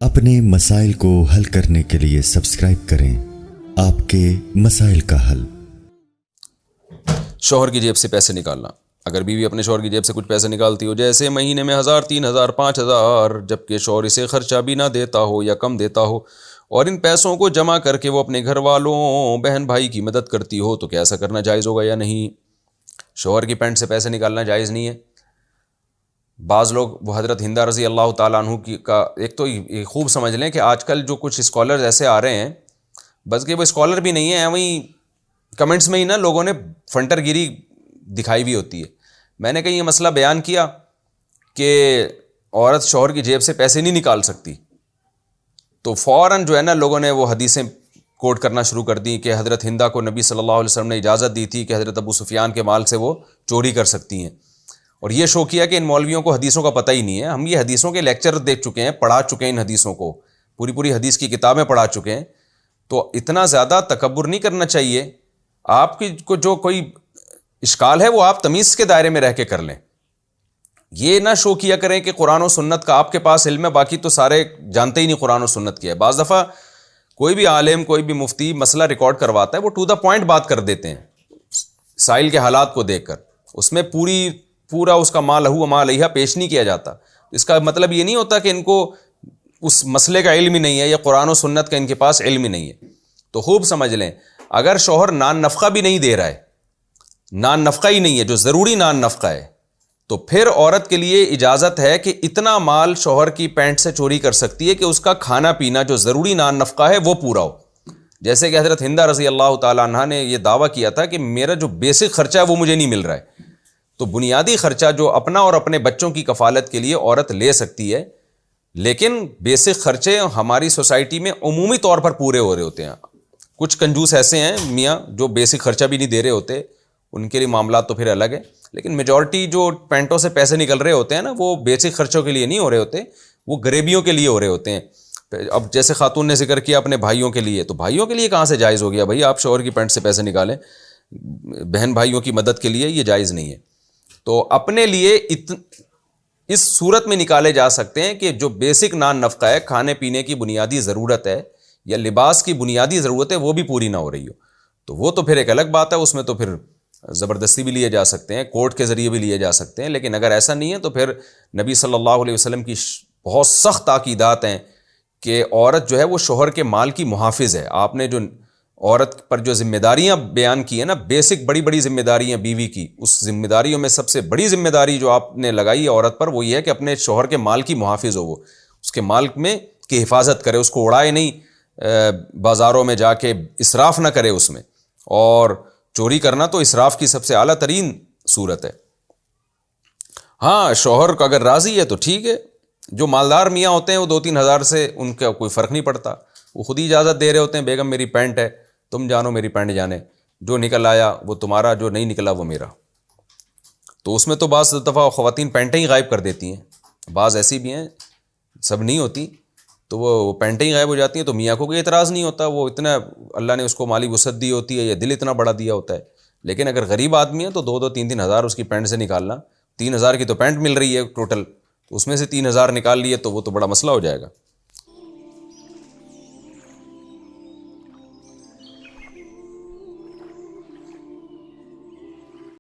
اپنے مسائل کو حل کرنے کے لیے سبسکرائب کریں آپ کے مسائل کا حل۔ شوہر کی جیب سے پیسے نکالنا۔ اگر بیوی اپنے شوہر کی جیب سے کچھ پیسے نکالتی ہو، جیسے مہینے میں 1000 3000 5000، جبکہ شوہر اسے خرچہ بھی نہ دیتا ہو یا کم دیتا ہو، اور ان پیسوں کو جمع کر کے وہ اپنے گھر والوں بہن بھائی کی مدد کرتی ہو، تو کیا ایسا کرنا جائز ہوگا یا نہیں؟ شوہر کی پینٹ سے پیسے نکالنا جائز نہیں ہے۔ بعض لوگ وہ حضرت ہندہ رضی اللہ تعالیٰ عنہ کی کا ایک تو یہ خوب سمجھ لیں کہ آج کل جو کچھ اسکالرز ایسے آ رہے ہیں، بس کہ وہ اسکالر بھی نہیں ہیں، وہیں کمنٹس میں ہی نا لوگوں نے فنٹر گیری دکھائی ہوئی ہوتی ہے۔ میں نے کہیں یہ مسئلہ بیان کیا کہ عورت شوہر کی جیب سے پیسے نہیں نکال سکتی، تو فوراً جو ہے نا لوگوں نے وہ حدیثیں کوٹ کرنا شروع کر دی کہ حضرت ہندہ کو نبی صلی اللہ علیہ وسلم نے اجازت دی تھی کہ حضرت ابو سفیان کے مال سے وہ چوری کر سکتی ہیں، اور یہ شو کیا کہ ان مولویوں کو حدیثوں کا پتہ ہی نہیں ہے۔ ہم یہ حدیثوں کے لیکچر دیکھ چکے ہیں، پڑھا چکے ہیں، ان حدیثوں کو پوری حدیث کی کتابیں پڑھا چکے ہیں، تو اتنا زیادہ تکبر نہیں کرنا چاہیے۔ آپ کی کو جو کوئی اشکال ہے وہ آپ تمیز کے دائرے میں رہ کے کر لیں، یہ نہ شو کیا کریں کہ قرآن و سنت کا آپ کے پاس علم ہے، باقی تو سارے جانتے ہی نہیں قرآن و سنت کیا ہے۔ بعض دفعہ کوئی بھی عالم، کوئی بھی مفتی مسئلہ ریکارڈ کرواتا ہے، وہ ٹو دا پوائنٹ بات کر دیتے ہیں سائل کے حالات کو دیکھ کر، اس میں پورا اس کا ما لہو ما علیہا پیش نہیں کیا جاتا۔ اس کا مطلب یہ نہیں ہوتا کہ ان کو اس مسئلے کا علم ہی نہیں ہے یا قرآن و سنت کا ان کے پاس علم ہی نہیں ہے۔ تو خوب سمجھ لیں، اگر شوہر نان نفقہ بھی نہیں دے رہا ہے، نان نفقہ ہی نہیں ہے جو ضروری نان نفقہ ہے، تو پھر عورت کے لیے اجازت ہے کہ اتنا مال شوہر کی پینٹ سے چوری کر سکتی ہے کہ اس کا کھانا پینا جو ضروری نان نفقہ ہے وہ پورا ہو۔ جیسے کہ حضرت ہندہ رضی اللہ تعالیٰ عنہ نے یہ دعویٰ کیا تھا کہ میرا جو بیسک خرچہ ہے وہ مجھے نہیں مل رہا ہے، تو بنیادی خرچہ جو اپنا اور اپنے بچوں کی کفالت کے لیے عورت لے سکتی ہے، لیکن بیسک خرچے ہماری سوسائٹی میں عمومی طور پر پورے ہو رہے ہوتے ہیں۔ کچھ کنجوس ایسے ہیں میاں جو بیسک خرچہ بھی نہیں دے رہے ہوتے، ان کے لیے معاملات تو پھر الگ ہے، لیکن میجورٹی جو پینٹوں سے پیسے نکل رہے ہوتے ہیں نا، وہ بیسک خرچوں کے لیے نہیں ہو رہے ہوتے، وہ غریبیوں کے لیے ہو رہے ہوتے ہیں۔ اب جیسے خاتون نے ذکر کیا اپنے بھائیوں کے لیے، تو بھائیوں کے لیے کہاں سے جائز ہو گیا بھائی آپ شوہر کی پینٹ سے پیسے نکالیں؟ بہن بھائیوں کی مدد کے لیے یہ جائز نہیں ہے۔ تو اپنے لیے اس صورت میں نکالے جا سکتے ہیں کہ جو بیسک نان نفقہ ہے، کھانے پینے کی بنیادی ضرورت ہے یا لباس کی بنیادی ضرورت ہے، وہ بھی پوری نہ ہو رہی ہو، تو وہ تو پھر ایک الگ بات ہے، اس میں تو پھر زبردستی بھی لیے جا سکتے ہیں، کورٹ کے ذریعے بھی لیے جا سکتے ہیں۔ لیکن اگر ایسا نہیں ہے تو پھر نبی صلی اللہ علیہ وسلم کی بہت سخت تاکیدات ہیں کہ عورت جو ہے وہ شوہر کے مال کی محافظ ہے۔ آپ نے جو عورت پر جو ذمہ داریاں بیان کی ہیں نا، بیسک بڑی ذمہ داریاں بیوی کی، اس ذمہ داریوں میں سب سے بڑی ذمہ داری جو آپ نے لگائی ہے عورت پر، وہ یہ ہے کہ اپنے شوہر کے مال کی محافظ ہو، وہ اس کے مال میں کی حفاظت کرے، اس کو اڑائے نہیں، بازاروں میں جا کے اسراف نہ کرے اس میں، اور چوری کرنا تو اسراف کی سب سے اعلیٰ ترین صورت ہے۔ ہاں شوہر کا اگر راضی ہے تو ٹھیک ہے، جو مالدار میاں ہوتے ہیں وہ 2-3 ہزار سے ان کا کوئی فرق نہیں پڑتا، وہ خود ہی اجازت دے رہے ہوتے ہیں، بیگم میری پینٹ ہے، تم جانو میری پینٹ جانے، جو نکل آیا وہ تمہارا، جو نہیں نکلا وہ میرا۔ تو اس میں تو بعض دفعہ خواتین پینٹیں ہی غائب کر دیتی ہیں، بعض ایسی بھی ہیں، سب نہیں ہوتی، تو وہ پینٹیں ہی غائب ہو جاتی ہیں، تو میاں کو کوئی اعتراض نہیں ہوتا، وہ اتنا اللہ نے اس کو مالی وسعت دی ہوتی ہے یا دل اتنا بڑا دیا ہوتا ہے۔ لیکن اگر غریب آدمی ہے تو 2-3 ہزار اس کی پینٹ سے نکالنا، 3000 کی تو پینٹ مل رہی ہے ٹوٹل، تو اس میں سے 3000 نکال لیے تو وہ تو بڑا مسئلہ ہو جائے گا۔